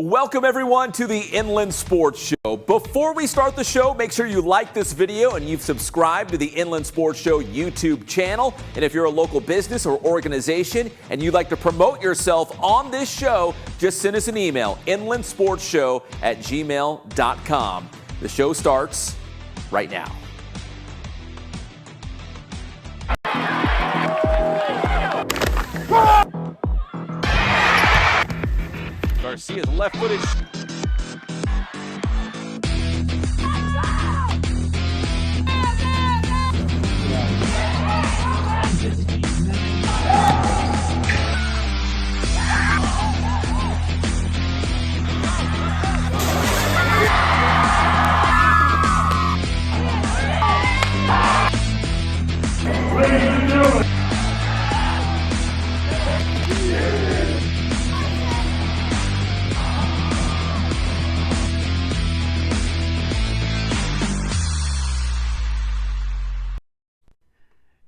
Welcome everyone to the Inland Sports Show. Before we start the show, make sure you like this video and you've subscribed to the Inland Sports Show YouTube channel. And if you're a local business or organization and you'd like to promote yourself on this show, just send us an email, inlandsportsshow@gmail.com. The show starts right now. Garcia's left footed.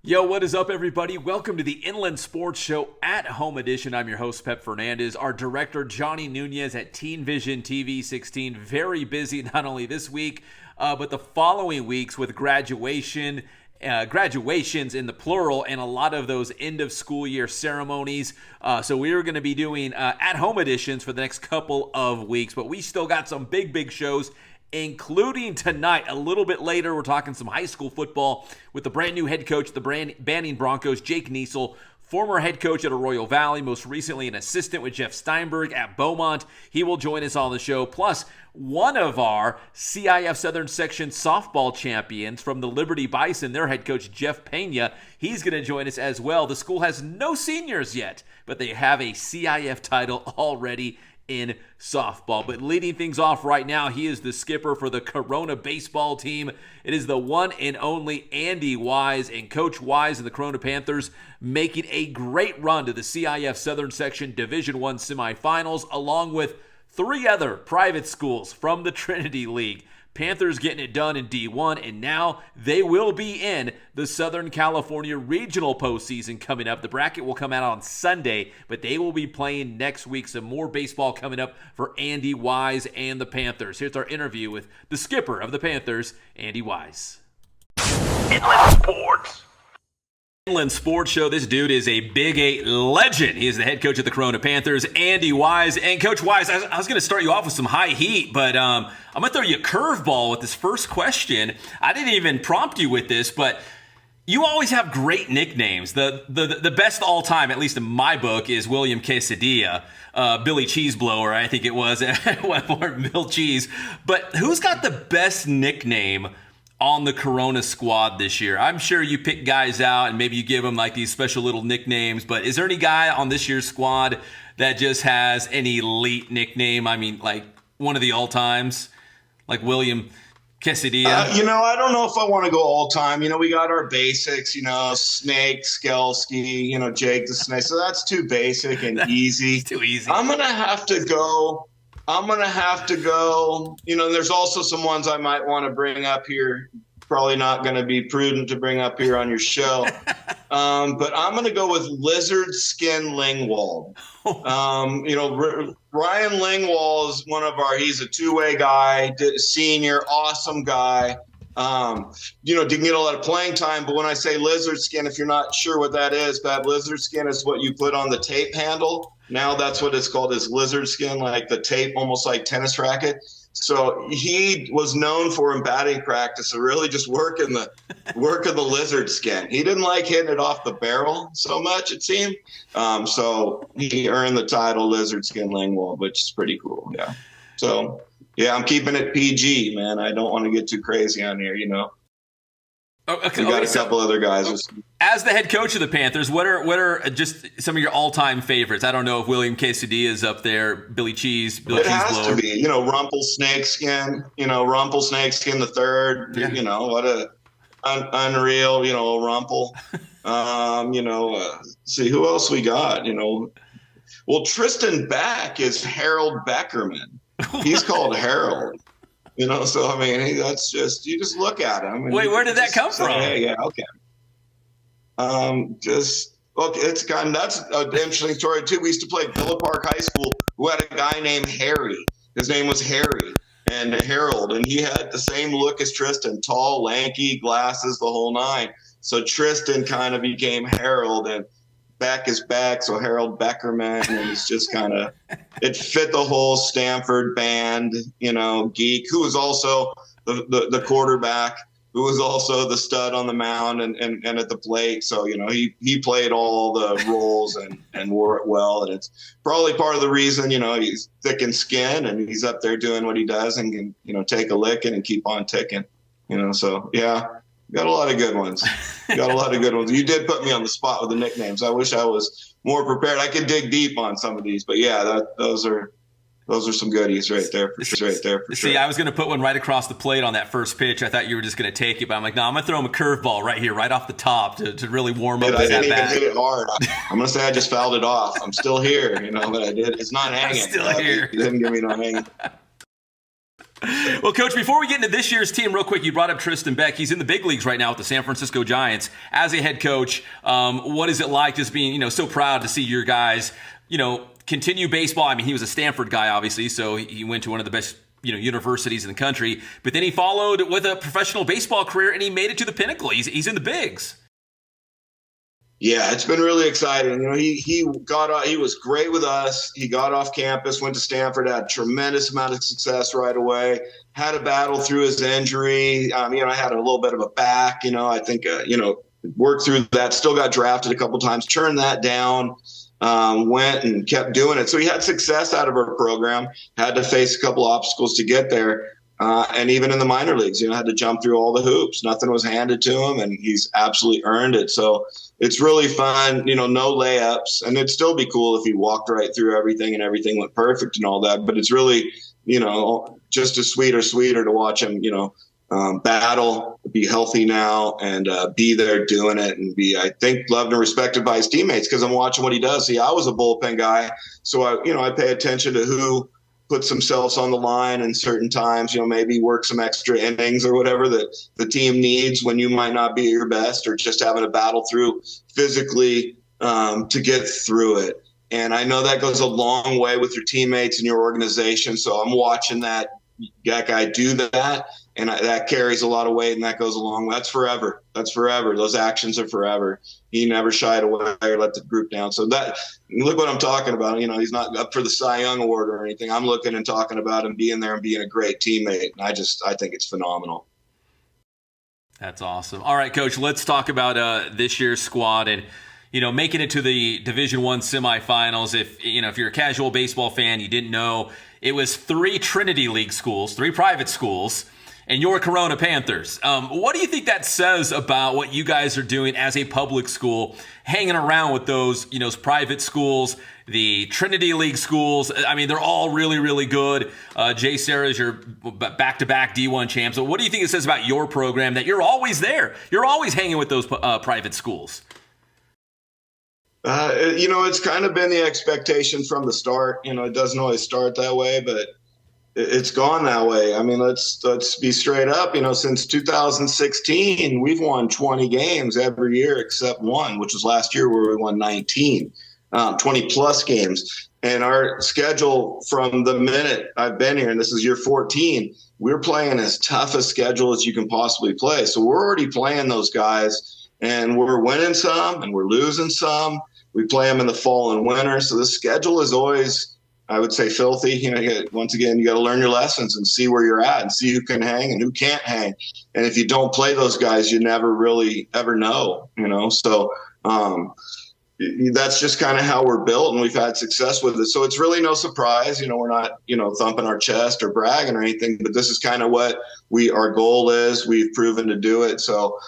Yo, what is up, everybody? Welcome to the Inland Sports Show at Home Edition. I'm your host, Pep Fernandez. Our director, Johnny Nunez at Teen Vision TV 16. Very busy, not only this week, but the following weeks with graduations in the plural and a lot of those end of school year ceremonies. So we're going to be doing at-home editions for the next couple of weeks, but we still got some big shows, including tonight. A little bit later, we're talking some high school football with the brand new head coach of the Banning Broncos, Jake Niesel, former head coach at Arroyo Valley, most recently an assistant with Jeff Steinberg at Beaumont. He will join us on the show. Plus, one of our CIF Southern Section softball champions from the Liberty Bison, their head coach, Jeff Pena, he's going to join us as well. The school has no seniors yet, but they have a CIF title already in softball. But leading things off right now, he is the skipper for the Corona baseball team. It is the one and only Andy Wise, and Coach Wise and the Corona Panthers making a great run to the CIF Southern Section Division I semifinals, along with three other private schools from the Trinity League. Panthers getting it done in D1, and now they will be in the Southern California Regional postseason coming up. The bracket will come out on Sunday, but they will be playing next week. Some more baseball coming up for Andy Wise and the Panthers. Here's our interview with the skipper of the Panthers, Andy Wise. Inland Sports. Inland Sports Show. This dude is a Big 8 legend. He is the head coach of the Corona Panthers, Andy Wise. And Coach Wise, I was going to start you off with some high heat, but I'm going to throw you a curveball with this first question. I didn't even prompt you with this, but you always have great nicknames. The best all time, at least in my book, is William Quesadilla, Billy Cheeseblower, I think it was, at one point, Bill Cheese. But who's got the best nickname on the Corona squad this year? I'm sure you pick guys out and maybe you give them like these special little nicknames, but is there any guy on this year's squad that just has an elite nickname? I mean, like one of the all-times, like William Quesadilla? I don't know if I want to go all-time. We got our basics, Snake, Skelski, Jake the Snake. So that's too basic and easy. Too easy. I'm going to have to go. There's also some ones I might want to bring up here. Probably not going to be prudent to bring up here on your show. But I'm going to go with Lizard Skin Lingwald. Ryan Lingwald is he's a two-way guy, senior, awesome guy. Didn't get a lot of playing time, but when I say lizard skin, if you're not sure what that is, lizard skin is what you put on the tape handle. Now that's what it's called, is lizard skin, like the tape, almost like tennis racket. So he was known for in batting practice, really just working the lizard skin. He didn't like hitting it off the barrel so much, it seemed. So he earned the title Lizard Skin Lingwald, which is pretty cool. Yeah. So yeah, I'm keeping it PG, man. I don't want to get too crazy on here, Okay, we got a couple other guys. As the head coach of the Panthers, what are just some of your all-time favorites? I don't know if William Quesadilla is up there, Billy Cheese, It has to be, Rumple Snakeskin, Rumple Snakeskin the third, Yeah. What a unreal, Rumple. See who else we got, Well, Tristan Back is Harold Beckerman. He's called Harold. So I mean, that's just, you just look at him. Wait, where did that come from? Hey, yeah, okay. That's an interesting story too. We used to play at Villa Park High School who had a guy named Harry. His name was Harry and Harold, and he had the same look as Tristan, tall, lanky, glasses, the whole nine. So Tristan kind of became Harold, and Beck is Beck, so Harold Beckerman, and it's just kind of, it fit the whole Stanford band, geek, who was also the quarterback, who was also the stud on the mound and at the plate. So, he played all the roles and wore it well. And it's probably part of the reason, he's thick in skin and he's up there doing what he does and can, take a licking and keep on ticking, so yeah. Got a lot of good ones. You did put me on the spot with the nicknames. I wish I was more prepared. I could dig deep on some of these, but yeah, those are some goodies right there for sure. See, I was going to put one right across the plate on that first pitch. I thought you were just going to take it, but I'm like, no, I'm going to throw him a curveball right here, right off the top to really warm up. I didn't even hit it hard. I'm going to say I just fouled it off. I'm still here, but I did. It's not hanging. I'm still here. You didn't give me no hanging. Well, Coach, before we get into this year's team, real quick, you brought up Tristan Beck. He's in the big leagues right now with the San Francisco Giants. As a head coach, what is it like just being, so proud to see your guys, continue baseball? I mean, he was a Stanford guy, obviously, so he went to one of the best, universities in the country. But then he followed with a professional baseball career, and he made it to the pinnacle. He's in the bigs. Yeah, it's been really exciting. He was great with us. He got off campus, went to Stanford, had a tremendous amount of success right away, had a battle through his injury. I had a little bit of a back, I think, worked through that, still got drafted a couple times, turned that down, went and kept doing it. So he had success out of our program, had to face a couple obstacles to get there. And even in the minor leagues, had to jump through all the hoops. Nothing was handed to him, and he's absolutely earned it. So it's really fun, no layups. And it'd still be cool if he walked right through everything and everything went perfect and all that. But it's really, just as sweeter to watch him, battle, be healthy now, and be there doing it and be, I think, loved and respected by his teammates because I'm watching what he does. See, I was a bullpen guy, so I pay attention to who puts themselves on the line in certain times, maybe work some extra innings or whatever that the team needs when you might not be at your best or just having to battle through physically to get through it. And I know that goes a long way with your teammates and your organization. So I'm watching that guy do that, and that carries a lot of weight, and that goes a long way. That's forever. Those actions are forever. He never shied away or let the group down. So that, look what I'm talking about. He's not up for the Cy Young Award or anything. I'm looking and talking about him being there and being a great teammate. And I think it's phenomenal. That's awesome. All right, Coach, let's talk about this year's squad and, making it to the Division I semifinals. If you're a casual baseball fan, you didn't know, it was 3 Trinity League schools, 3 private schools, and your Corona Panthers. What do you think that says about what you guys are doing as a public school, hanging around with those, private schools, the Trinity League schools? I mean, they're all really, really good. Jay Sarah's your back-to-back D1 champ. So what do you think it says about your program that you're always there? You're always hanging with those private schools. It's kind of been the expectation from the start. It doesn't always start that way, but it's gone that way. I mean, let's be straight up. Since 2016, we've won 20 games every year except one, which was last year where we won 19, 20 plus games. And our schedule from the minute I've been here, and this is year 14, we're playing as tough a schedule as you can possibly play. So we're already playing those guys, and we're winning some and we're losing some. We play them in the fall and winter. So the schedule is always, I would say, filthy. Once again, you got to learn your lessons and see where you're at and see who can hang and who can't hang. And if you don't play those guys, you never really ever know, So that's just kind of how we're built, and we've had success with it. So it's really no surprise. We're not, thumping our chest or bragging or anything, but this is kind of what our goal is. We've proven to do it. So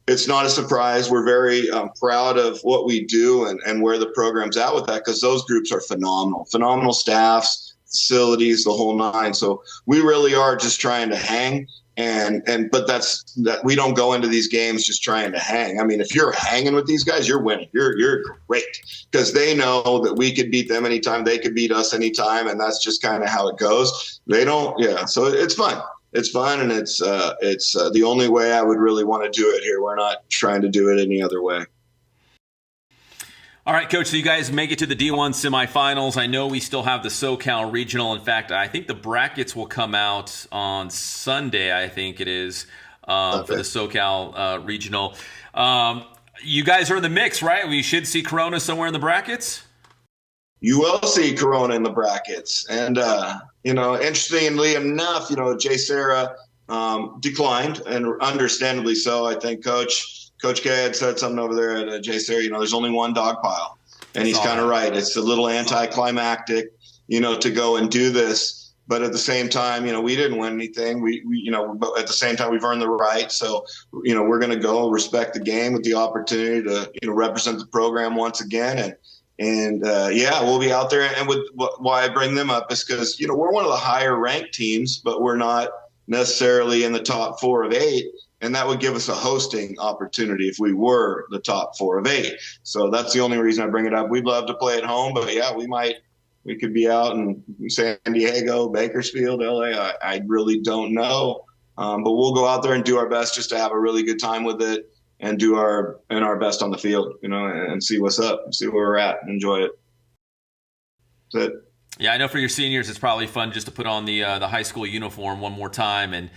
it's not a surprise. We're very proud of what we do and where the program's at with that, because those groups are phenomenal staffs, facilities, the whole nine. So we really are just trying to hang. But that we don't go into these games just trying to hang. I mean, if you're hanging with these guys, you're winning. You're great, because they know that we could beat them anytime. They could beat us anytime. And that's just kind of how it goes. They don't. Yeah. So it's fun. It's fun, and it's the only way I would really want to do it here. We're not trying to do it any other way. All right, Coach, so you guys make it to the D1 semifinals. I know we still have the SoCal Regional. In fact, I think the brackets will come out on Sunday, I think it is, for the SoCal Regional. You guys are in the mix, right? We should see Corona somewhere in the brackets? You will see Corona in the brackets. And, interestingly enough, Jay Serra declined, and understandably so. I think Coach K had said something over there at Jay Serra, there's only one dog pile. And he's kind of right. It's a little anticlimactic, to go and do this. But at the same time, we didn't win anything. But at the same time, we've earned the right. So, we're going to go respect the game with the opportunity to, represent the program once again. And we'll be out there. And why I bring them up is because, we're one of the higher ranked teams, but we're not necessarily in the top 4 of 8. And that would give us a hosting opportunity if we were the top 4 of 8. So that's the only reason I bring it up. We'd love to play at home, but we could be out in San Diego, Bakersfield, LA. I really don't know. But we'll go out there and do our best just to have a really good time with it and do our best on the field, and see what's up, see where we're at, and enjoy it. That's it. Yeah, I know for your seniors, it's probably fun just to put on the high school uniform one more time and,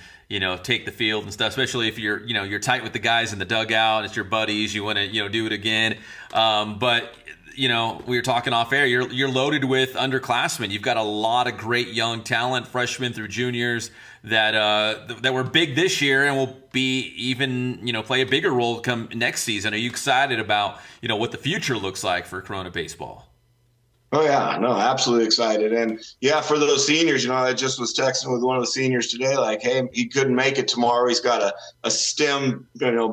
take the field and stuff, especially if you're tight with the guys in the dugout, it's your buddies, you want to, do it again. But we were talking off air, you're loaded with underclassmen. You've got a lot of great young talent, freshmen through juniors that were big this year and will be even, play a bigger role come next season. Are you excited about, what the future looks like for Corona baseball? Oh, yeah. No, absolutely excited. And, for those seniors, I just was texting with one of the seniors today, like, hey, he couldn't make it tomorrow. He's got a STEM,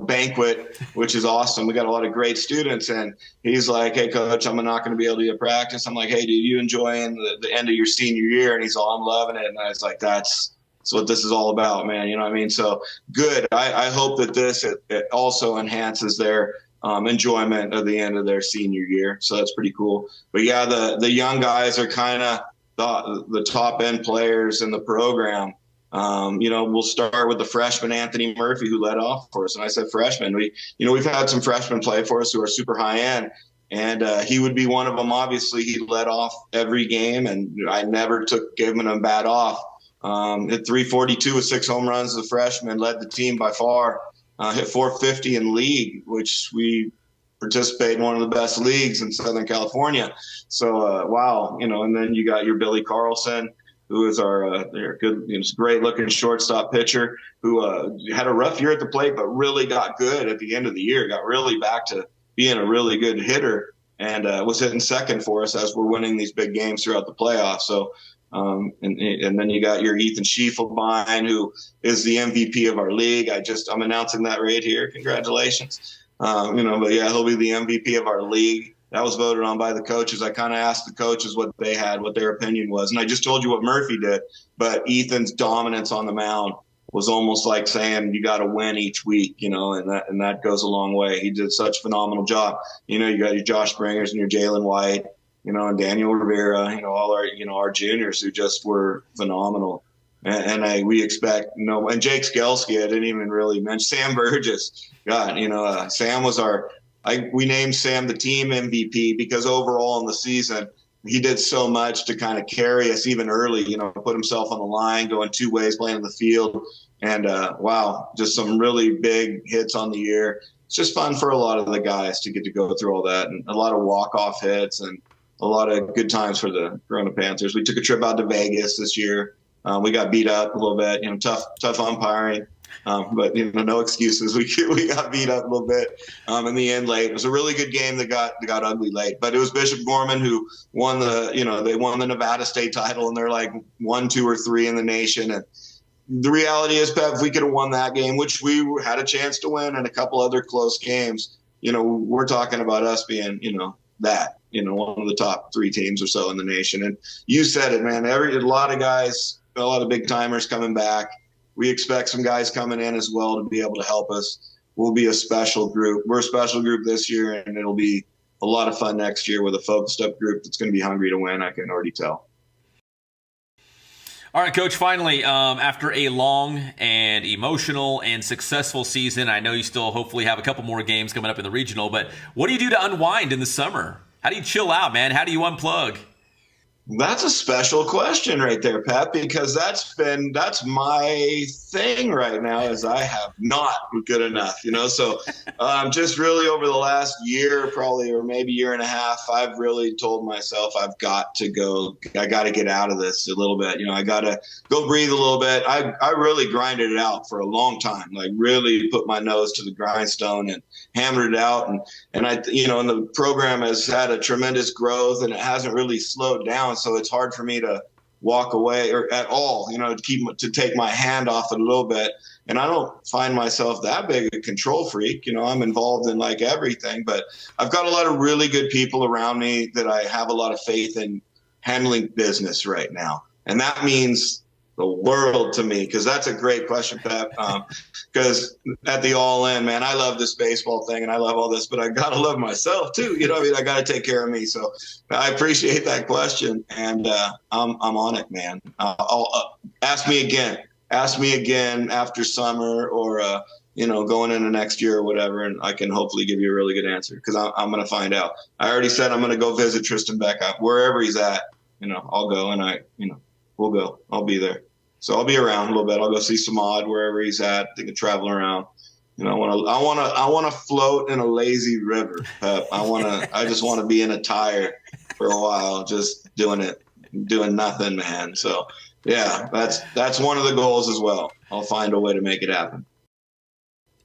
banquet, which is awesome. We got a lot of great students. And he's like, hey, Coach, I'm not going to be able to get practice. I'm like, hey, dude, you enjoying the end of your senior year? And he's all, I'm loving it. And I was like, that's what this is all about, man. You know what I mean? So good. I hope that it also enhances their enjoyment of the end of their senior year. So that's pretty cool. But the young guys are kind of the top end players in the program. We'll start with the freshman Anthony Murphy, who led off for us. And I said freshman. We've had some freshmen play for us who are super high end, and he would be one of them. Obviously, he led off every game, and I never gave him a bat off. Hit 342 with 6 home runs as a freshman, led the team by far. Hit 450 in league, which we participate in one of the best leagues in Southern California. So, wow, and then you got your Billy Carlson, who is our good, great looking shortstop pitcher who had a rough year at the plate, but really got good at the end of the year, got really back to being a really good hitter, and was hitting second for us as we're winning these big games throughout the playoffs. So, and then you got your Ethan Schiefelbein, who is the MVP of our league. I'm announcing that right here. Congratulations. But he'll be the MVP of our league. That was voted on by the coaches. I kind of asked the coaches what their opinion was. And I just told you what Murphy did, but Ethan's dominance on the mound was almost like saying you got to win each week, and that goes a long way. He did such a phenomenal job. You got your Josh Springers and your Jalen White, and Daniel Rivera, all our juniors who just were phenomenal. And we expect, and Jake Skelski, I didn't even really mention Sam Burgess. God, Sam was we named Sam the team MVP because overall in the season, he did so much to kind of carry us even early, put himself on the line, going 2 ways, playing in the field. And wow, just some really big hits on the year. It's just fun for a lot of the guys to get to go through all that, and a lot of walk-off hits and a lot of good times for the Corona Panthers. We took a trip out to Vegas this year. We got beat up a little bit, tough umpiring, but no excuses. We got beat up a little bit in the end late. It was a really good game that got ugly late, but it was Bishop Gorman who won they won the Nevada State title, and they're like 1, 2, or 3 in the nation. And the reality is, Pep, if we could have won that game, which we had a chance to win, and a couple other close games, we're talking about us being, one of the top 3 teams or so in the nation. And you said it, man. A lot of guys, a lot of big timers coming back. We expect some guys coming in as well to be able to help us. We'll be a special group. We're a special group this year, and it'll be a lot of fun next year with a focused up group that's going to be hungry to win. I can already tell. All right, Coach, finally, after a long and emotional and successful season, I know you still hopefully have a couple more games coming up in the regional, but what do you do to unwind in the summer? How do you chill out, man? How do you unplug? That's a special question right there, Pat, because that's my thing right now is I have not good enough, so just really over the last year, probably, or maybe year and a half, I've really told myself I got to get out of this a little bit. I got to go breathe a little bit. I really grinded it out for a long time, like really put my nose to the grindstone and hammered it out. And I, and the program has had a tremendous growth and it hasn't really slowed down. So it's hard for me to walk away or at all, to take my hand off it a little bit. And I don't find myself that big a control freak. I'm involved in like everything, but I've got a lot of really good people around me that I have a lot of faith in handling business right now. And that means the world to me, because that's a great question, Pat. Because at the All In, man, I love this baseball thing and I love all this, but I gotta love myself too. I gotta take care of me. So I appreciate that question, and I'm on it, man. Ask me again. Ask me again after summer, or going into next year or whatever, and I can hopefully give you a really good answer, because I'm gonna find out. I already said I'm gonna go visit Tristan Beck wherever he's at. I'll go, and we'll go. I'll be there. So I'll be around a little bit. I'll go see Samad wherever he's at. I can travel around. I want to float in a lazy river, Pep. I just want to be in a tire for a while, just doing nothing, man. So yeah, that's one of the goals as well. I'll find a way to make it happen.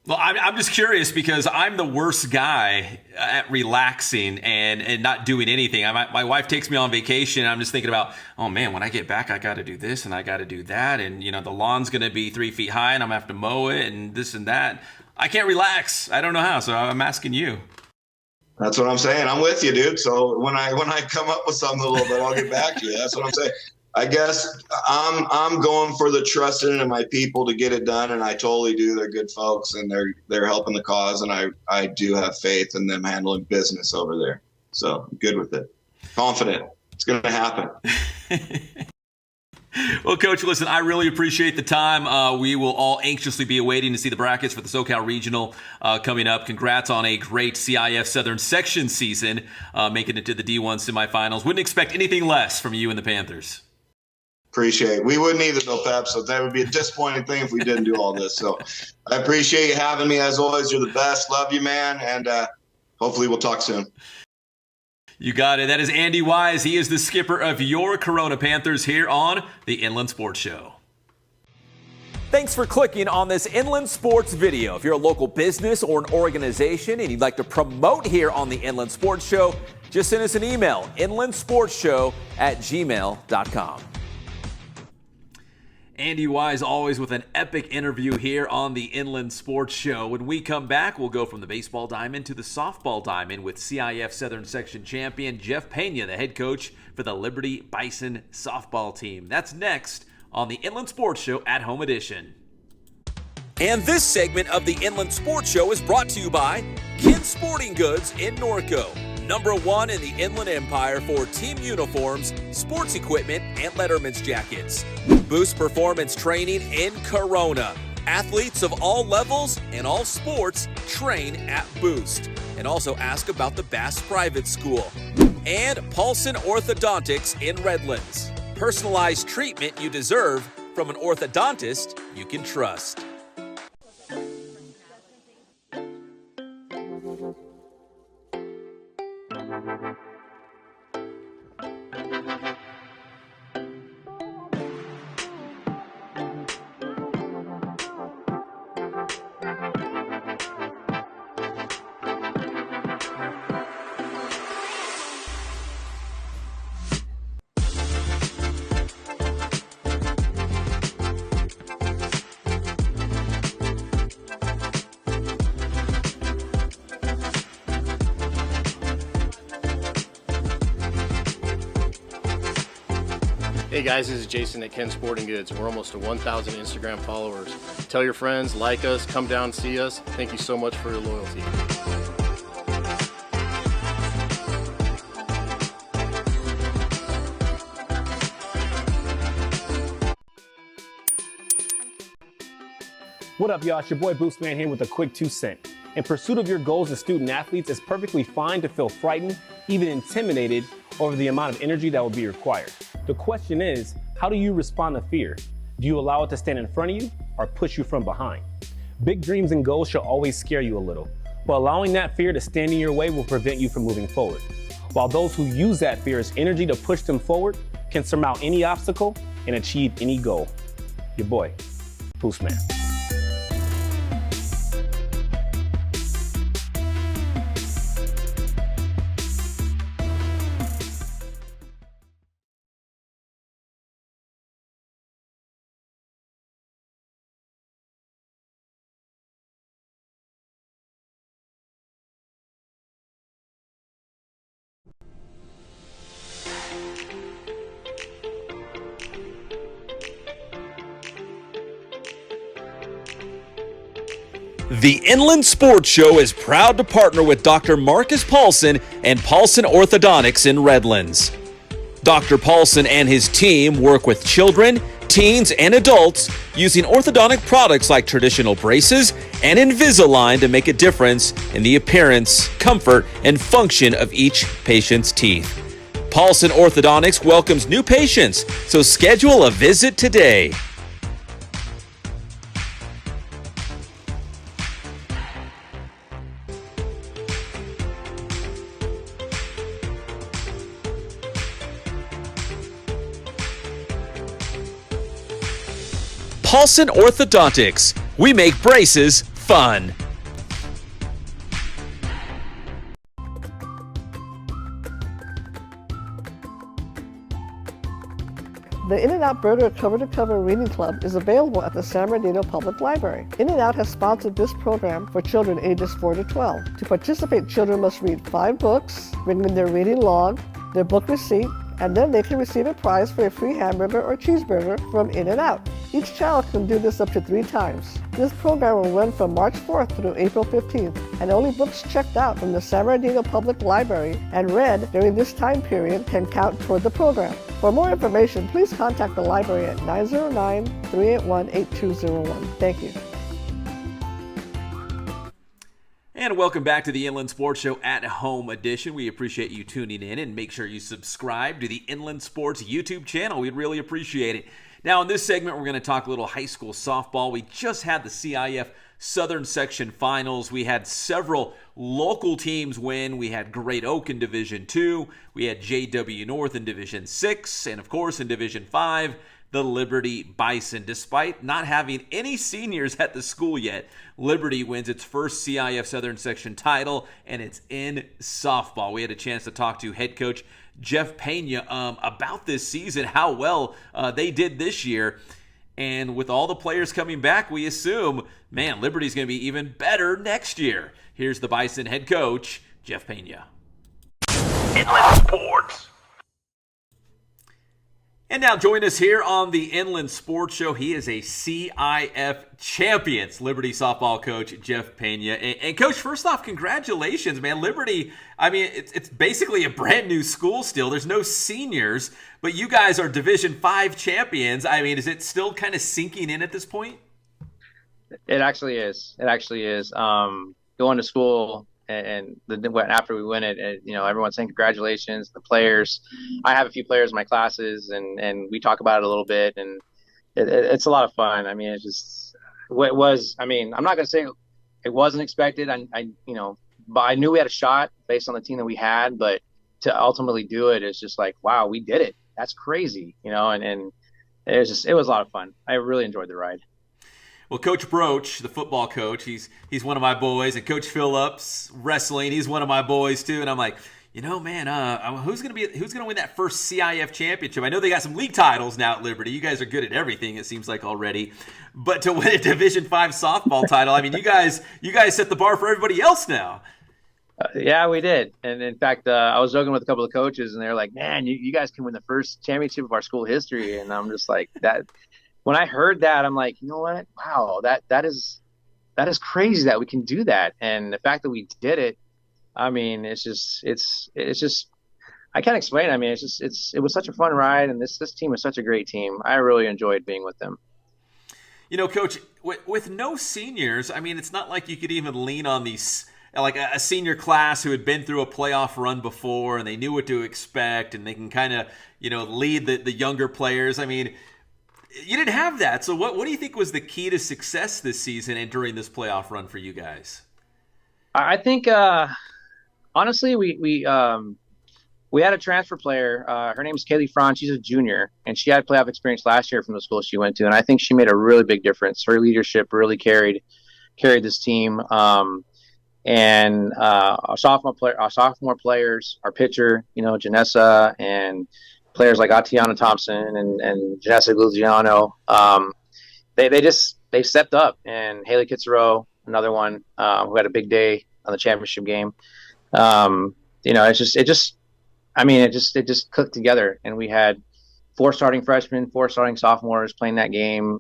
Well, I'm just curious, because I'm the worst guy at relaxing and not doing anything. My wife takes me on vacation, and I'm just thinking about, oh man, when I get back, I got to do this and I got to do that, and the lawn's going to be 3 feet high, and I'm going to have to mow it and this and that. I can't relax. I don't know how, so I'm asking you. That's what I'm saying. I'm with you, dude. So when I come up with something a little bit, I'll get back to you. That's what I'm saying. I guess I'm going for the trusting in my people to get it done, and I totally do. They're good folks, and they're helping the cause, and I do have faith in them handling business over there. So I'm good with it. Confident. It's going to happen. Well, Coach, listen, I really appreciate the time. We will all anxiously be awaiting to see the brackets for the SoCal Regional coming up. Congrats on a great CIF Southern Section season, making it to the D1 semifinals. Wouldn't expect anything less from you and the Panthers. Appreciate it. We wouldn't either, though, Pep. So that would be a disappointing thing if we didn't do all this. So I appreciate you having me. As always, you're the best. Love you, man. And hopefully we'll talk soon. You got it. That is Andy Wise. He is the skipper of your Corona Panthers here on the Inland Sports Show. Thanks for clicking on this Inland Sports video. If you're a local business or an organization and you'd like to promote here on the Inland Sports Show, just send us an email, inlandsportshow@gmail.com. Andy Wise always with an epic interview here on the Inland Sports Show. When we come back, we'll go from the baseball diamond to the softball diamond with CIF Southern Section champion Jeff Pena, the head coach for the Liberty Bison softball team. That's next on the Inland Sports Show at Home Edition. And this segment of the Inland Sports Show is brought to you by Kids Sporting Goods in Norco. #1 in the Inland Empire for team uniforms, sports equipment, and Letterman's jackets. Boost Performance Training in Corona. Athletes of all levels and all sports train at Boost. And also ask about the Bass Private School. And Paulson Orthodontics in Redlands. Personalized treatment you deserve from an orthodontist you can trust. Hey guys, this is Jason at Ken Sporting Goods. We're almost to 1,000 Instagram followers. Tell your friends, like us, come down and see us. Thank you so much for your loyalty. What up, y'all? It's your boy Boostman here with a quick 2 cent. In pursuit of your goals as student athletes, it's perfectly fine to feel frightened, even intimidated over the amount of energy that will be required. The question is, how do you respond to fear? Do you allow it to stand in front of you or push you from behind? Big dreams and goals should always scare you a little, but allowing that fear to stand in your way will prevent you from moving forward. While those who use that fear as energy to push them forward can surmount any obstacle and achieve any goal. Your boy, Boostman. The Inland Sports Show is proud to partner with Dr. Marcus Paulson and Paulson Orthodontics in Redlands. Dr. Paulson and his team work with children, teens, and adults using orthodontic products like traditional braces and Invisalign to make a difference in the appearance, comfort, and function of each patient's teeth. Paulson Orthodontics welcomes new patients, so schedule a visit today. Paulson Orthodontics. We make braces fun. The In-N-Out Burger Cover to Cover Reading Club is available at the San Bernardino Public Library. In-N-Out has sponsored this program for children ages 4 to 12. To participate, children must read 5 books, bring in their reading log, their book receipt, and then they can receive a prize for a free hamburger or cheeseburger from In-N-Out. Each child can do this up to 3 times. This program will run from March 4th through April 15th, and only books checked out from the San Bernardino Public Library and read during this time period can count toward the program. For more information, please contact the library at 909-381-8201. Thank you. And welcome back to the Inland Sports Show at Home edition. We appreciate you tuning in, and make sure you subscribe to the Inland Sports YouTube channel. We'd really appreciate it. Now, in this segment, we're going to talk a little high school softball. We just had the CIF Southern Section Finals. We had several local teams win. We had Great Oak in Division 2. We had JW North in Division 6. And, of course, in Division 5, the Liberty Bison. Despite not having any seniors at the school yet, Liberty wins its first CIF Southern Section title, and it's in softball. We had a chance to talk to head coach Jeff Pena about this season, how well they did this year. And with all the players coming back, we assume, man, Liberty's going to be even better next year. Here's the Bison head coach, Jeff Pena. Inland Sports. And now join us here on the Inland Sports Show. He is a CIF champions, Liberty softball coach Jeff Pena. And Coach, first off, congratulations, man. Liberty, I mean, it's basically a brand new school still. There's no seniors, but you guys are Division 5 champions. I mean, is it still kind of sinking in at this point? It actually is. It actually is. Going to school and after we win it, you know, everyone's saying congratulations, the players. I have a few players in my classes, and we talk about it a little bit, and it's a lot of fun. I mean, it was. I mean, I'm not gonna say it wasn't expected. But I knew we had a shot based on the team that we had, but to ultimately do it is just like, wow, we did it. That's crazy, you know. And it was a lot of fun. I really enjoyed the ride. Well, Coach Broach, the football coach, he's one of my boys, and Coach Phillips, wrestling, he's one of my boys too. And I'm like, you know, man, who's gonna win that first CIF championship? I know they got some league titles now at Liberty. You guys are good at everything, it seems like already. But to win a Division 5 softball title, I mean, you guys set the bar for everybody else now. Yeah, we did. And in fact, I was joking with a couple of coaches, and they're like, man, you guys can win the first championship of our school history. And I'm just like, that. When I heard that, I'm like, you know what? Wow, that is crazy that we can do that. And the fact that we did it, I mean, it's just I can't explain. I mean, it was such a fun ride, and this team is such a great team. I really enjoyed being with them. Coach, with no seniors, I mean, it's not like you could even lean on these like a senior class who had been through a playoff run before and they knew what to expect and they can kind of, lead the younger players. I mean, you didn't have that. So what do you think was the key to success this season and during this playoff run for you guys? I think, honestly, we had a transfer player. Her name is Kaylee Franz. She's a junior, and she had playoff experience last year from the school she went to, and I think she made a really big difference. Her leadership really carried this team. And our sophomore players, our pitcher, Janessa, and players like Atiana Thompson and Janessa Gugliano, they stepped up. And Haley Kitsero, another one who had a big day on the championship game. It just clicked together, and we had 4 starting freshmen, 4 starting sophomores playing that game.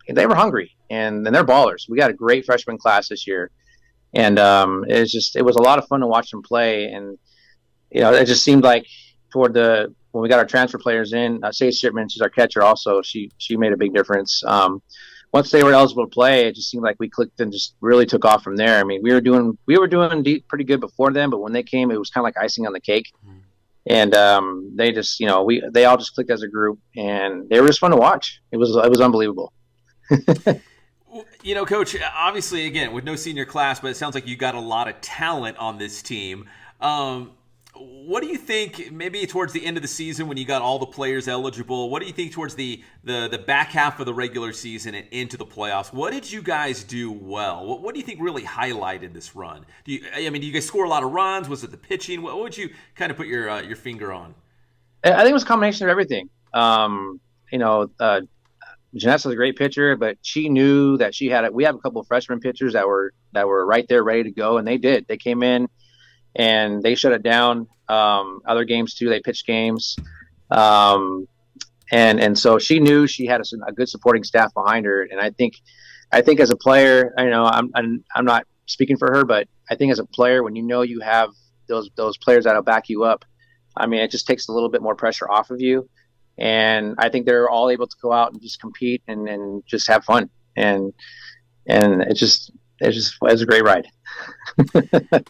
They were hungry, and they're ballers. We got a great freshman class this year. And it was a lot of fun to watch them play. And, it just seemed like when we got our transfer players in, Sage Shipman, she's our catcher also, she made a big difference. Once they were eligible to play, it just seemed like we clicked and just really took off from there. I mean, we were doing pretty good before them, but when they came, it was kind of like icing on the cake. And they just, they all just clicked as a group, and they were just fun to watch. It was unbelievable. Coach, obviously, again, with no senior class, but it sounds like you got a lot of talent on this team. What do you think, maybe towards the end of the season when you got all the players eligible, what do you think towards the back half of the regular season and into the playoffs? What did you guys do well? What do you think really highlighted this run? Do you guys score a lot of runs? Was it the pitching? What would you kind of put your finger on? I think it was a combination of everything. Janessa's a great pitcher, but she knew that we have a couple of freshman pitchers that were right there ready to go, and they did. They came in and they shut it down. Other games too, they pitched games. And so she knew she had a good supporting staff behind her. And I think as a player, I'm not speaking for her, but I think as a player, when you have those players that'll back you up, I mean, it just takes a little bit more pressure off of you. And I think they're all able to go out and just compete and just have fun. And it was a great ride.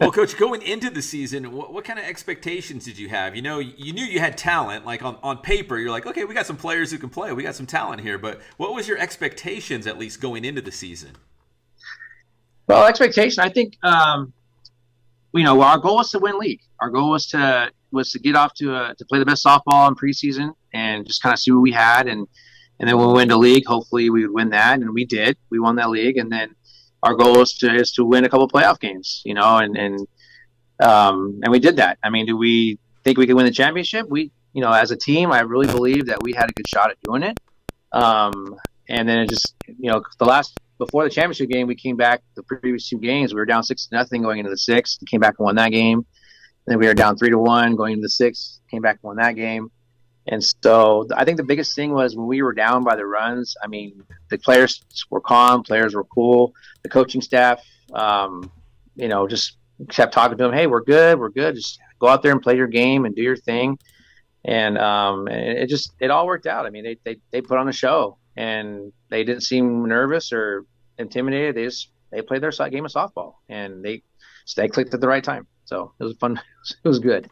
Well, Coach, going into the season, what kind of expectations did you have? You knew you had talent. Like on paper, you're like, okay, we got some players who can play. We got some talent here. But what was your expectations, at least going into the season? Well, expectation, I think, our goal was to win league. Our goal was to get off to play the best softball in preseason and just kind of see what we had. And then when we win the league, hopefully we would win that. And we did. We won that league. And then our goal is to win a couple of playoff games, and we did that. I mean, do we think we could win the championship? We, as a team, I really believe that we had a good shot at doing it. And then it just, before the championship game, we came back the previous 2 games. We were down 6-0 going into the 6th. We came back and won that game. And then we were down 3-1 going into the 6th. Came back and won that game. And so I think the biggest thing was when we were down by the runs, I mean, the players were calm, players were cool. The coaching staff, just kept talking to them, hey, we're good. Just go out there and play your game and do your thing. And it all worked out. I mean, they put on a show, and they didn't seem nervous or intimidated. They played their game of softball, and they clicked at the right time. So it was fun. It was good.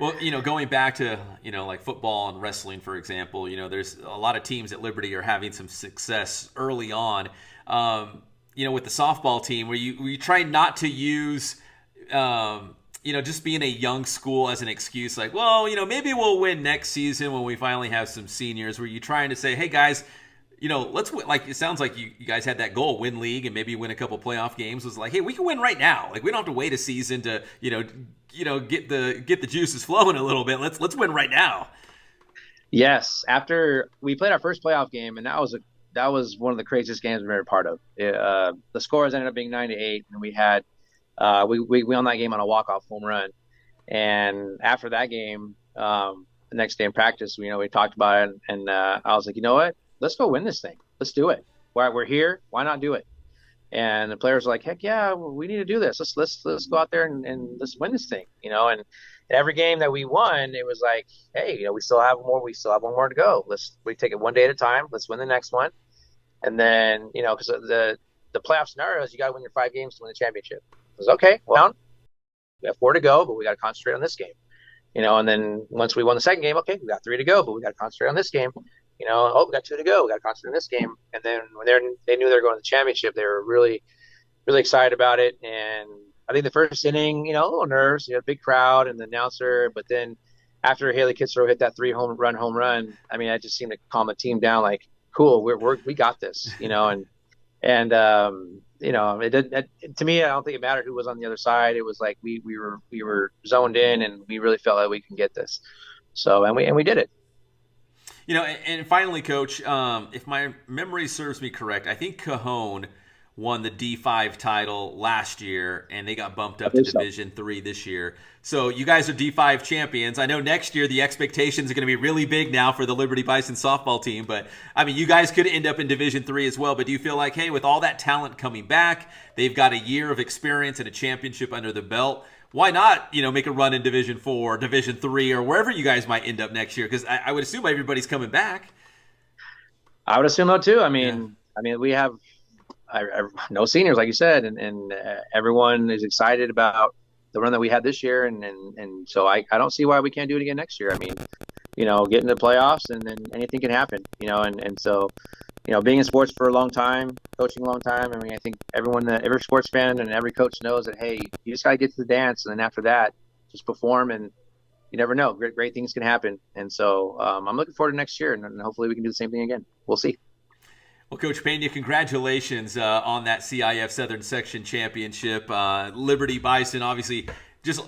Well, going back to, like football and wrestling, for example, there's a lot of teams at Liberty are having some success early on, with the softball team where you try not to use, just being a young school as an excuse, like, well, maybe we'll win next season when we finally have some seniors, where you're trying to say, hey, guys, let's win. Like, it sounds like you guys had that goal, win league and maybe win a couple playoff games. Was like, hey, we can win right now. Like, we don't have to wait a season to, get the juices flowing a little bit. Let's win right now. Yes, after we played our first playoff game, and that was one of the craziest games we've ever been a part of. The scores ended up being 9-8, and we had we won that game on a walk-off home run. And after that game, the next day in practice, we talked about it, and I was like, you know what? Let's go win this thing. Let's do it. We're here. Why not do it? And the players were like, heck yeah, we need to do this. Let's go out there and let's win this thing, And every game that we won, it was like, hey, we still have one more to go. We take it one day at a time. Let's win the next one. And then, because the playoff scenario is you got to win your 5 games to win the championship. I was okay, well, we have 4 to go, but we got to concentrate on this game. And then once we won the second game, okay, we got 3 to go, but we got to concentrate on this game. We got 2 to go, we got to concentrate on this game. And then when they knew they were going to the championship, they were really, really excited about it. And I think the first inning, a little nerves, big crowd and the announcer, but then after Haley Kitzrow hit that 3 home run, I mean, I just seemed to calm the team down. Like, cool, we got this, and it did. To me, I don't think it mattered who was on the other side. It was like we were zoned in, and we really felt like we can get this. So and we did it. And finally, Coach, if my memory serves me correct, I think Cajon won the D5 title last year, and they got bumped up to Division III this year. So you guys are D5 champions. I know next year the expectations are going to be really big now for the Liberty Bison softball team, but I mean, you guys could end up in Division III as well. But do you feel like, hey, with all that talent coming back, they've got a year of experience and a championship under the belt, why not, make a run in Division IV, Division III, or wherever you guys might end up next year? Because I would assume everybody's coming back. I would assume that too. I mean, we have no seniors, like you said, and everyone is excited about the run that we had this year, and so I don't see why we can't do it again next year. I mean, get into the playoffs, and then anything can happen, and so, being in sports for a long time, coaching a long time, I mean, I think every sports fan and every coach knows that, hey, you just got to get to the dance, and then after that, just perform, and you never know, great things can happen. And so I'm looking forward to next year, and hopefully we can do the same thing again. We'll see. Well, Coach Pena, congratulations on that CIF Southern Section Championship. Liberty Bison, obviously, just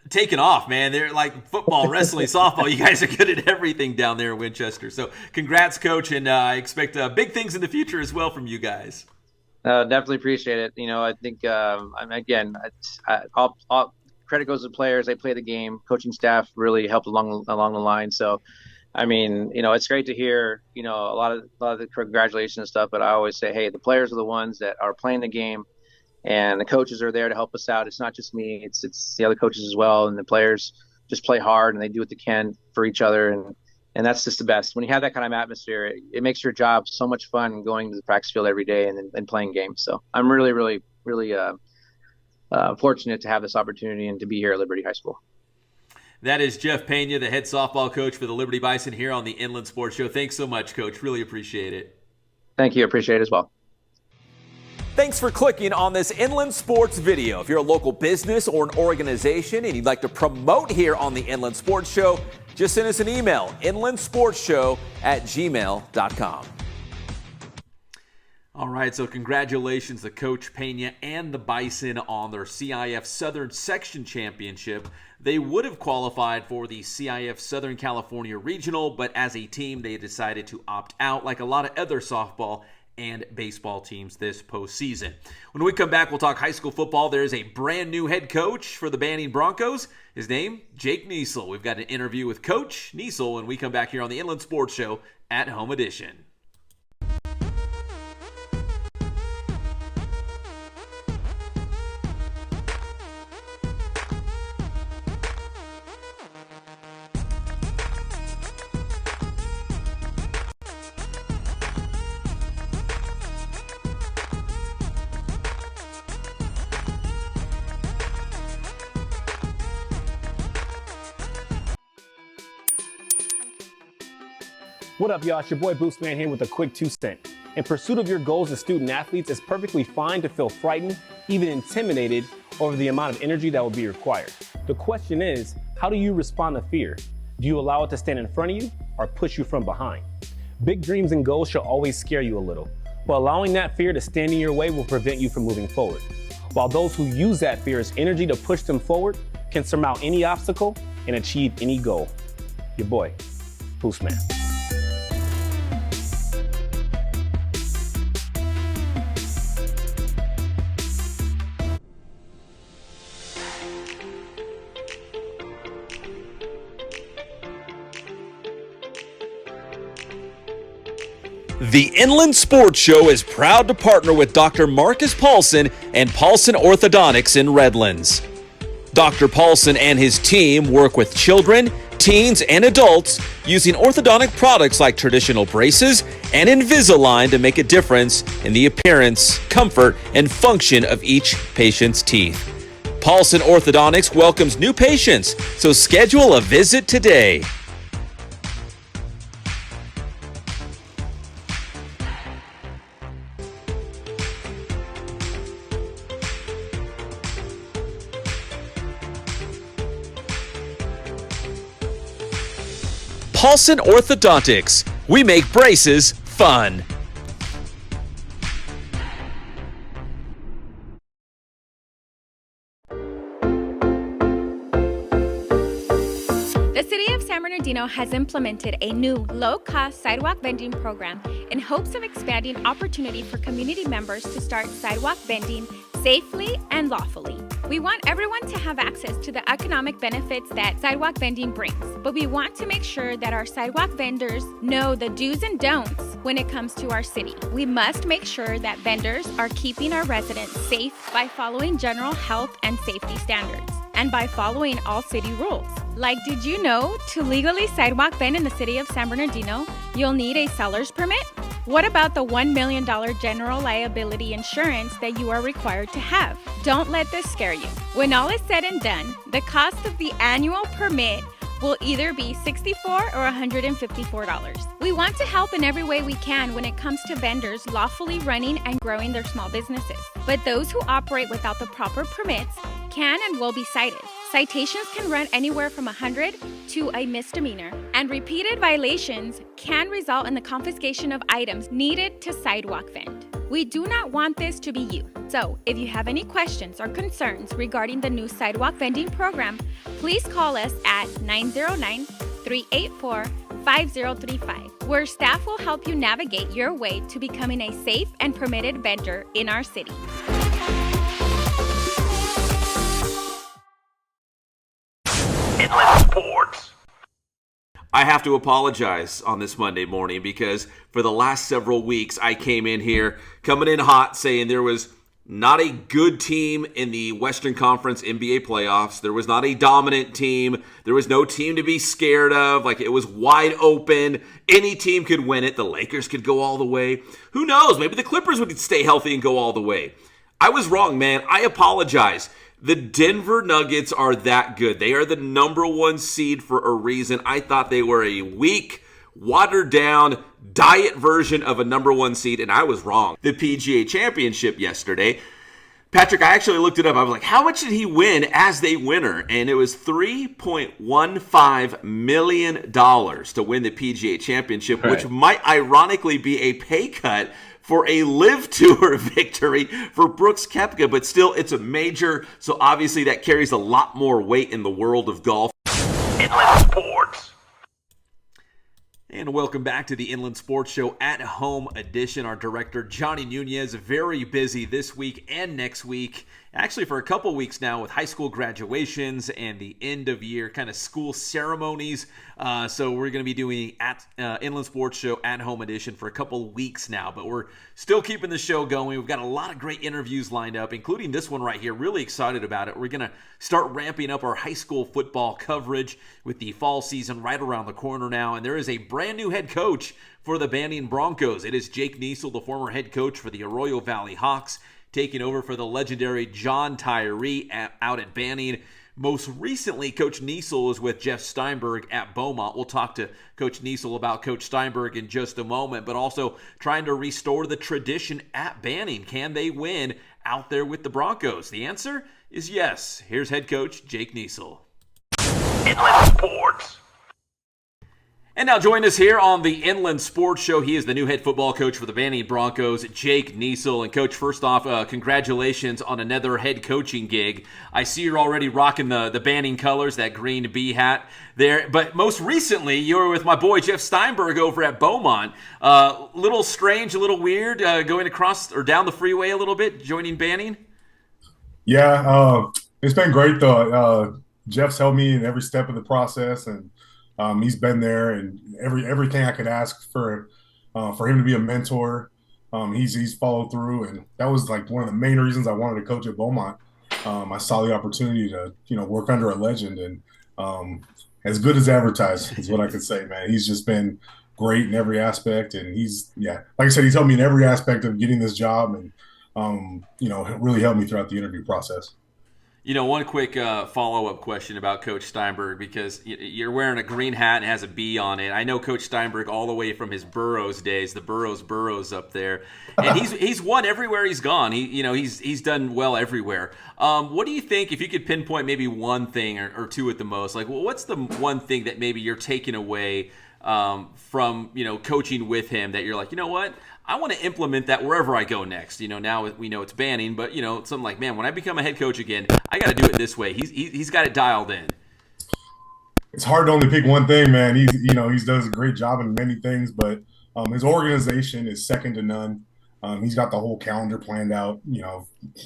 taking off, man. They're like football, wrestling, softball. You guys are good at everything down there in Winchester. So congrats, Coach, and I expect big things in the future as well from you guys. Definitely appreciate it. I think, all credit goes to the players. They play the game. Coaching staff really helped along the line. So, I mean, it's great to hear, a lot of the congratulations and stuff, but I always say, hey, the players are the ones that are playing the game, and the coaches are there to help us out. It's not just me, it's the other coaches as well. And the players just play hard, and they do what they can for each other. And that's just the best. When you have that kind of atmosphere, it makes your job so much fun going to the practice field every day and playing games. So I'm really, really, really fortunate to have this opportunity and to be here at Liberty High School. That is Jeff Pena, the head softball coach for the Liberty Bison here on the Inland Sports Show. Thanks so much, Coach. Really appreciate it. Thank you. Appreciate it as well. Thanks for clicking on this Inland Sports video. If you're a local business or an organization and you'd like to promote here on the Inland Sports Show, just send us an email, inlandsportshow@gmail.com. All right, so congratulations to Coach Pena and the Bison on their CIF Southern Section Championship. They would have qualified for the CIF Southern California Regional, but as a team, they decided to opt out like a lot of other softball and baseball teams this postseason. When we come back, we'll talk high school football. There is a brand new head coach for the Banning Broncos. His name, Jake Niesel. We've got an interview with Coach Niesel when we come back here on the Inland Sports Show at Home Edition. What up, y'all? It's your boy Boostman here with a quick 2 cent. In pursuit of your goals as student athletes, it's perfectly fine to feel frightened, even intimidated over the amount of energy that will be required. The question is, how do you respond to fear? Do you allow it to stand in front of you or push you from behind? Big dreams and goals should always scare you a little, but allowing that fear to stand in your way will prevent you from moving forward. While those who use that fear as energy to push them forward can surmount any obstacle and achieve any goal. Your boy, Boostman. The Inland Sports Show is proud to partner with Dr. Marcus Paulson and Paulson Orthodontics in Redlands. Dr. Paulson and his team work with children, teens, and adults using orthodontic products like traditional braces and Invisalign to make a difference in the appearance, comfort, and function of each patient's teeth. Paulson Orthodontics welcomes new patients, so schedule a visit today. Paulson Orthodontics. We make braces fun. The City of San Bernardino has implemented a new low-cost sidewalk vending program in hopes of expanding opportunity for community members to start sidewalk vending safely and lawfully. We want everyone to have access to the economic benefits that sidewalk vending brings, but we want to make sure that our sidewalk vendors know the do's and don'ts when it comes to our city. We must make sure that vendors are keeping our residents safe by following general health and safety standards and by following all city rules. Like, did you know to legally sidewalk vend in the City of San Bernardino, you'll need a seller's permit? What about the $1 million general liability insurance that you are required to have? Don't let this scare you. When all is said and done, the cost of the annual permit will either be $64 or $154. We want to help in every way we can when it comes to vendors lawfully running and growing their small businesses. But those who operate without the proper permits can and will be cited. Citations can run anywhere from 100 to a misdemeanor, and repeated violations can result in the confiscation of items needed to sidewalk vend. We do not want this to be you. So, if you have any questions or concerns regarding the new sidewalk vending program, please call us at 909-384-5035, where staff will help you navigate your way to becoming a safe and permitted vendor in our city. Inland Sports. I have to apologize on this Monday morning because for the last several weeks I came in here coming in hot saying there was not a good team in the Western Conference NBA playoffs. There was not a dominant team. There was no team to be scared of. Like, it was wide open. Any team could win it. The Lakers could go all the way. Who knows? Maybe the Clippers would stay healthy and go all the way. I was wrong, man. I apologize. The Denver Nuggets are that good. They are the number one seed for a reason. I thought they were a weak, watered-down, diet version of a number one seed, and I was wrong. The PGA Championship yesterday, Patrick, I actually looked it up. I was like, how much did he win as the winner? And it was $3.15 million to win the PGA Championship, right, which might ironically be a pay cut for a Live Tour victory for Brooks Koepka, but still, it's a major, so obviously that carries a lot more weight in the world of golf. Inland Sports. And welcome back to the Inland Sports Show at Home edition. Our director, Johnny Nunez, very busy this week and next week. Actually, for a couple weeks now with high school graduations and the end of year kind of school ceremonies. So we're going to be doing Inland Sports Show at Home edition for a couple weeks now. But we're still keeping the show going. We've got a lot of great interviews lined up, including this one right here. Really excited about it. We're going to start ramping up our high school football coverage with the fall season right around the corner now. And there is a brand new head coach for the Banning Broncos. It is Jake Niesel, the former head coach for the Arroyo Valley Hawks, taking over for the legendary John Tyree out at Banning. Most recently, Coach Niesel was with Jeff Steinberg at Beaumont. We'll talk to Coach Niesel about Coach Steinberg in just a moment, but also trying to restore the tradition at Banning. Can they win out there with the Broncos? The answer is yes. Here's head coach Jake Niesel. Inland Sports. And now join us here on the Inland Sports Show. He is the new head football coach for the Banning Broncos, Jake Niesel. And Coach, first off, congratulations on another head coaching gig. I see you're already rocking the Banning colors, that green bee hat there. But most recently, you were with my boy Jeff Steinberg over at Beaumont. Little strange, a little weird, going across or down the freeway a little bit, joining Banning. Yeah, it's been great though. Jeff's helped me in every step of the process, and he's been there, and everything I could ask for him to be a mentor. He's followed through, and that was like one of the main reasons I wanted to coach at Beaumont. I saw the opportunity to work under a legend, and as good as advertised is what I could say, man. He's just been great in every aspect, and like I said, he's helped me in every aspect of getting this job, and really helped me throughout the interview process. One quick follow-up question about Coach Steinberg, because you're wearing a green hat and it has a B on it. I know Coach Steinberg all the way from his Burrows days, the Burrows up there, and he's won everywhere he's gone. He's done well everywhere. What do you think, if you could pinpoint maybe one thing or two at the most? Like, what's the one thing that maybe you're taking away from coaching with him that you're like, you know what? I want to implement that wherever I go next. Now we know it's Banning, but something like, man, when I become a head coach again, I got to do it this way. He's got it dialed in. It's hard to only pick one thing, man. He does a great job in many things, but his organization is second to none. He's got the whole calendar planned out,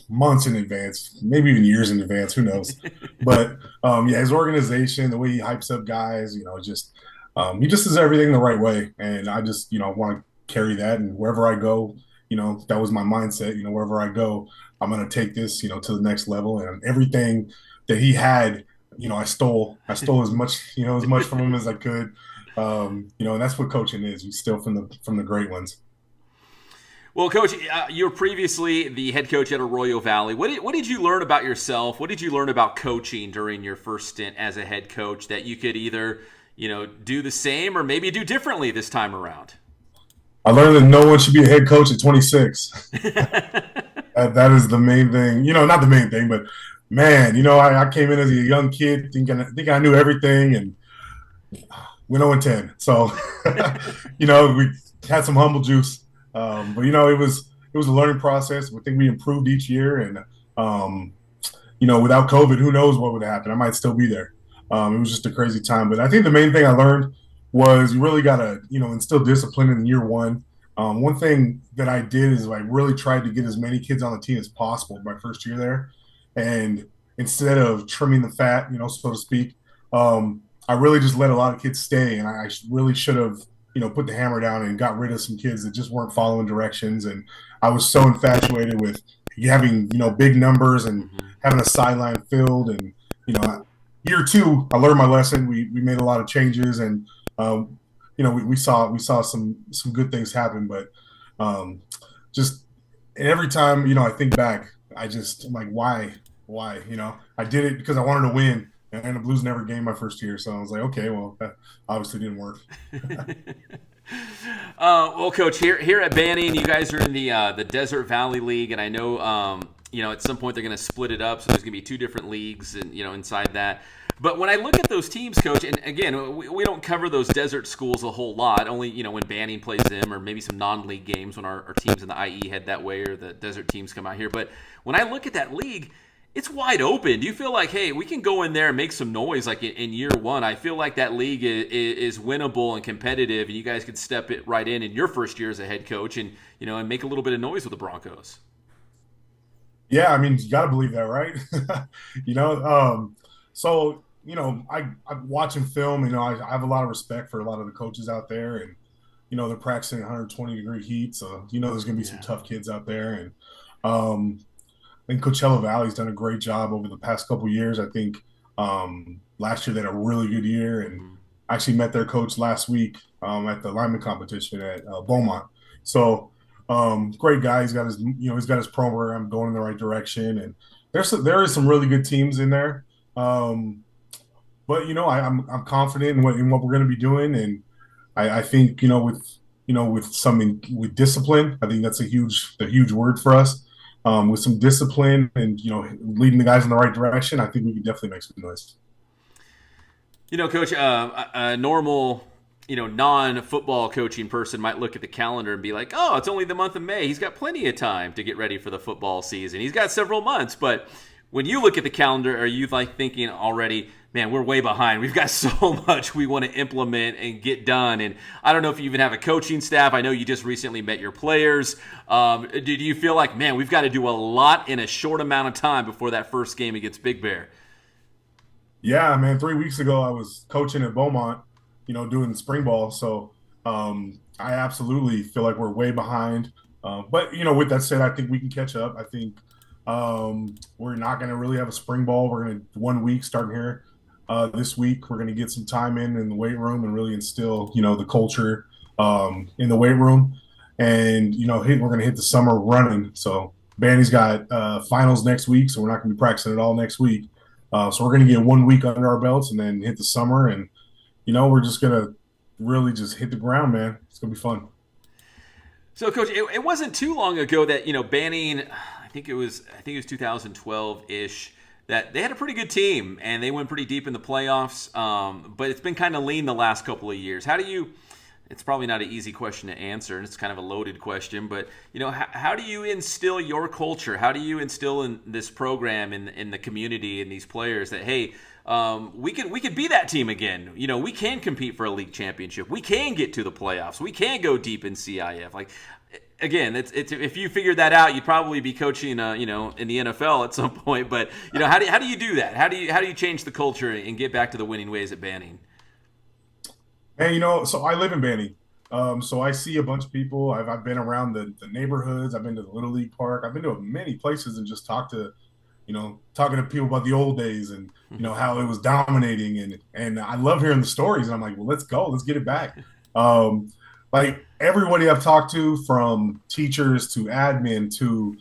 months in advance, maybe even years in advance. Who knows? But his organization, the way he hypes up guys, he just does everything the right way, and I just want to carry that, and wherever I go, that was my mindset. Wherever I go, I'm going to take this, to the next level, and everything that he had, I stole as much, as much from him as I could. And that's what coaching is. You steal from the great ones. Well, Coach, you were previously the head coach at Arroyo Valley. What did you learn about yourself? What did you learn about coaching during your first stint as a head coach that you could either, do the same or maybe do differently this time around? I learned that no one should be a head coach at 26. that is the main thing. Not the main thing, but man, I came in as a young kid thinking I knew everything, and went 0-10. So, we had some humble juice, but it was a learning process. I think we improved each year, and without COVID, who knows what would happen? I might still be there. It was just a crazy time, but I think the main thing I learned was you really got to, instill discipline in year one. One thing that I did is I really tried to get as many kids on the team as possible my first year there. And instead of trimming the fat, so to speak, I really just let a lot of kids stay. And I really should have, put the hammer down and got rid of some kids that just weren't following directions. And I was so infatuated with having, big numbers and having a sideline filled. And, year two, I learned my lesson. We made a lot of changes, and we saw some good things happen, but just every time I think back, I'm like, why? I did it because I wanted to win, and I ended up losing every game my first year. So I was like, okay, well, that obviously didn't work. Well, Coach, here at Banning, you guys are in the Desert Valley League, and I know at some point they're going to split it up, so there's going to be two different leagues, and inside that. But when I look at those teams, Coach, and again, we don't cover those desert schools a whole lot, only, when Banning plays them, or maybe some non-league games when our teams in the IE head that way, or the desert teams come out here. But when I look at that league, it's wide open. Do you feel like, hey, we can go in there and make some noise like in year one? I feel like that league is winnable and competitive, and you guys could step it right in your first year as a head coach and, and make a little bit of noise with the Broncos. Yeah, I mean, you got to believe that, right? So, I'm watching film, I have a lot of respect for a lot of the coaches out there, and, they're practicing 120-degree heat. So, there's going to be some tough kids out there. And I think Coachella Valley's done a great job over the past couple of years. I think last year they had a really good year, and I actually met their coach last week at the lineman competition at Beaumont. So great guy. He's got his program going in the right direction, and there is some really good teams in there. But I'm confident in what we're going to be doing, and I think with discipline, I think that's a huge word for us. With some discipline and leading the guys in the right direction, I think we can definitely make some noise. Coach, a normal non-football coaching person might look at the calendar and be like, oh, it's only the month of May. He's got plenty of time to get ready for the football season. He's got several months, but when you look at the calendar, are you thinking already, man, we're way behind. We've got so much we want to implement and get done. And I don't know if you even have a coaching staff. I know you just recently met your players. Do you feel like, man, we've got to do a lot in a short amount of time before that first game against Big Bear? Yeah, man, 3 weeks ago I was coaching at Beaumont, doing spring ball. So I absolutely feel like we're way behind. But, with that said, I think we can catch up. I think we're not going to really have a spring ball. We're going to 1 week starting here this week. We're going to get some time in the weight room and really instill, the culture in the weight room. And, we're going to hit the summer running. So Banning's got finals next week, so we're not going to be practicing at all next week. So we're going to get 1 week under our belts and then hit the summer. And, we're just going to really just hit the ground, man. It's going to be fun. So, Coach, it wasn't too long ago that, Banning, I think it was 2012-ish, that they had a pretty good team and they went pretty deep in the playoffs. But it's been kind of lean the last couple of years. It's probably not an easy question to answer, and it's kind of a loaded question, but, how do you instill your culture? How do you instill in this program, in the community, and these players that, hey, we could be that team again. We can compete for a league championship. We can get to the playoffs. We can go deep in CIF. Like, again, it's if you figured that out, you'd probably be coaching, in the NFL at some point. But how do you do that? How do you change the culture and get back to the winning ways at Banning? Hey, so I live in Banning. So I see a bunch of people. I've been around the neighborhoods. I've been to the Little League Park. I've been to many places and just talking to people about the old days and, how it was dominating. And I love hearing the stories. And I'm like, well, let's go. Let's get it back. Like everybody I've talked to, from teachers to admin to,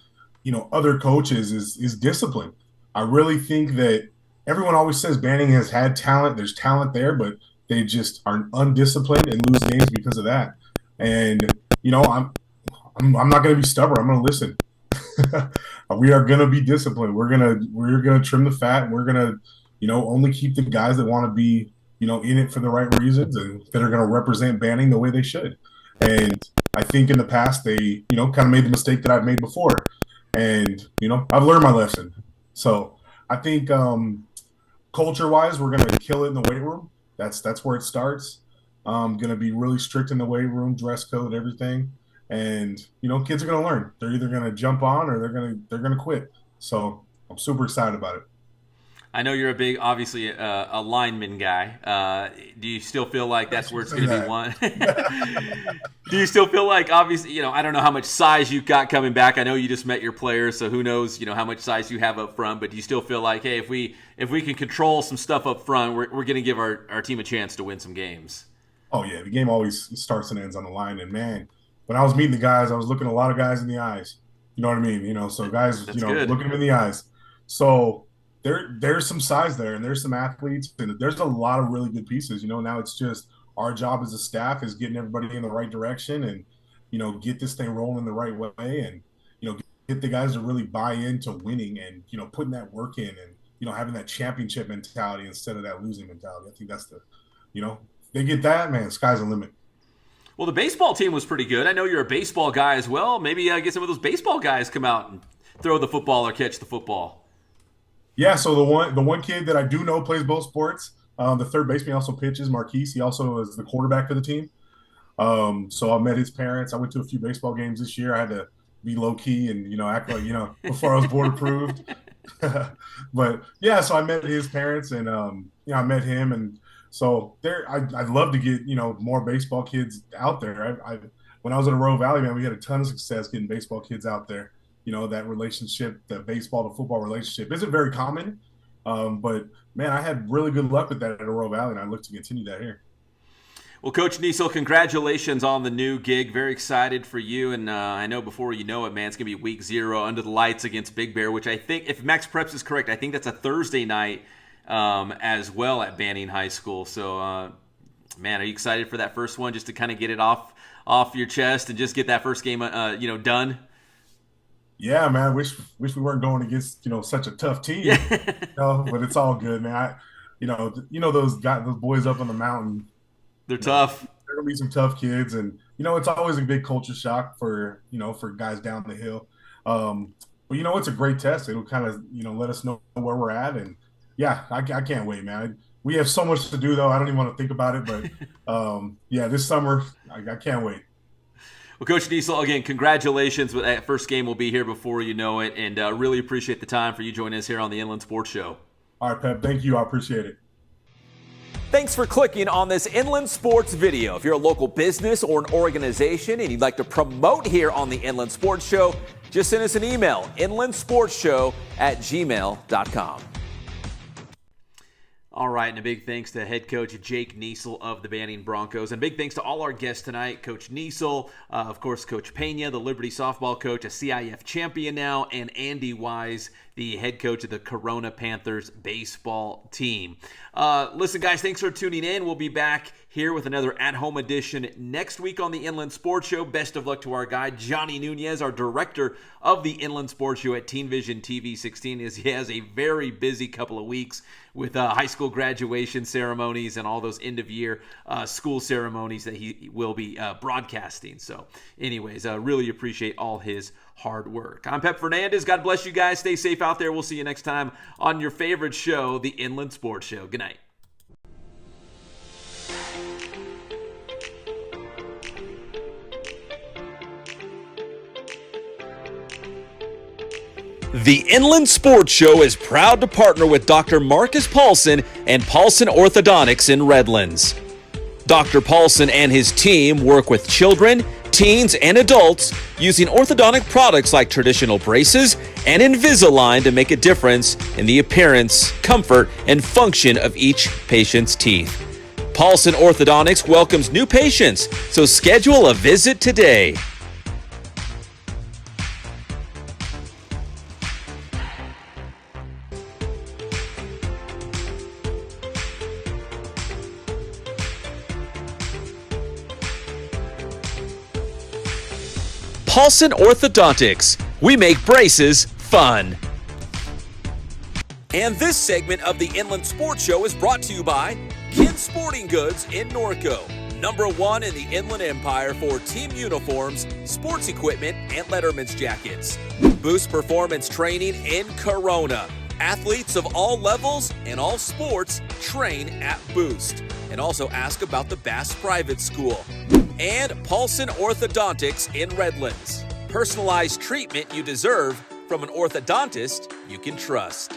other coaches, is discipline. I really think that everyone always says Banning has had talent. There's talent there, but they just are undisciplined and lose games because of that. And, I'm not going to be stubborn. I'm going to listen. We are going to be disciplined. We're going to trim the fat. And we're going to, only keep the guys that want to be, in it for the right reasons and that are going to represent Banning the way they should. And I think in the past they, kind of made the mistake that I've made before. And, I've learned my lesson. So I think culture-wise, we're going to kill it in the weight room. That's where it starts. Going to be really strict in the weight room, dress code, everything. And, kids are going to learn. They're either going to jump on or they're going to quit. So I'm super excited about it. I know you're a big, obviously, a lineman guy. Do you still feel like that's where it's going to be won? Do you still feel like, obviously, I don't know how much size you've got coming back. I know you just met your players, so who knows, how much size you have up front. But do you still feel like, hey, if we can control some stuff up front, we're going to give our team a chance to win some games? Oh, yeah. The game always starts and ends on the line. And, man, when I was meeting the guys, I was looking a lot of guys in the eyes. You know what I mean? So guys, good. Looking them in the eyes. So there's some size there, and there's some athletes, and there's a lot of really good pieces. Now it's just our job as a staff is getting everybody in the right direction and, get this thing rolling the right way and, get the guys to really buy into winning and, putting that work in and, having that championship mentality instead of that losing mentality. I think that's they get that, man, sky's the limit. Well, the baseball team was pretty good. I know you're a baseball guy as well. Maybe get some of those baseball guys come out and throw the football or catch the football. Yeah, so the one kid that I do know plays both sports. The third baseman also pitches, Marquise. He also is the quarterback for the team. So I met his parents. I went to a few baseball games this year. I had to be low key and act like before I was board approved. But yeah, so I met his parents and I met him, and so I'd love to get more baseball kids out there. When I was in Aurora Valley, man, we had a ton of success getting baseball kids out there. That relationship, the baseball to football relationship isn't very common. But, man, I had really good luck with that at Aurora Valley, and I look to continue that here. Well, Coach Niesel, congratulations on the new gig. Very excited for you. And I know before you know it, man, it's going to be week 0 under the lights against Big Bear, which I think, if Max Preps is correct, I think that's a Thursday night as well at Banning High School. So, man, are you excited for that first one just to kind of get it off your chest and just get that first game, done? Yeah, man. Wish we weren't going against such a tough team. But it's all good, man. Those guys, those boys up on the mountain. They're tough. They're gonna be some tough kids, and it's always a big culture shock for guys down the hill. But it's a great test. It'll kind of let us know where we're at, and yeah, I can't wait, man. We have so much to do though. I don't even want to think about it, but yeah, this summer I can't wait. Well, Coach Niesel, again, congratulations. That first game will be here before you know it, and really appreciate the time for you joining us here on the Inland Sports Show. All right, Pep. Thank you. I appreciate it. Thanks for clicking on this Inland Sports video. If you're a local business or an organization and you'd like to promote here on the Inland Sports Show, just send us an email, inlandsportshow@gmail.com. All right, and a big thanks to head coach Jake Niesel of the Banning Broncos. And big thanks to all our guests tonight, Coach Niesel, of course, Coach Pena, the Liberty softball coach, a CIF champion now, and Andy Wise, the head coach of the Corona Panthers baseball team. Listen, guys, thanks for tuning in. We'll be back here with another at-home edition next week on the Inland Sports Show. Best of luck to our guy, Johnny Nunez, our director of the Inland Sports Show at Teen Vision TV 16. As he has a very busy couple of weeks with high school graduation ceremonies and all those end-of-year school ceremonies that he will be broadcasting. So anyways, really appreciate all his hard work. I'm Pep Fernandez. God bless you guys. Stay safe out there. We'll see you next time on your favorite show, the Inland Sports Show. Good night. The Inland Sports Show is proud to partner with Dr. Marcus Paulson and Paulson Orthodontics in Redlands. Dr. Paulson and his team work with children, teens, and adults using orthodontic products like traditional braces and Invisalign to make a difference in the appearance, comfort, and function of each patient's teeth. Paulson Orthodontics welcomes new patients, so schedule a visit today. Paulson Orthodontics. We make braces fun. And this segment of the Inland Sports Show is brought to you by Ken Sporting Goods in Norco. #1 in the Inland Empire for team uniforms, sports equipment, and Letterman's jackets. Boost Performance Training in Corona. Athletes of all levels and all sports train at Boost. And also ask about the Bass Private School. And Paulson Orthodontics in Redlands. Personalized treatment you deserve from an orthodontist you can trust.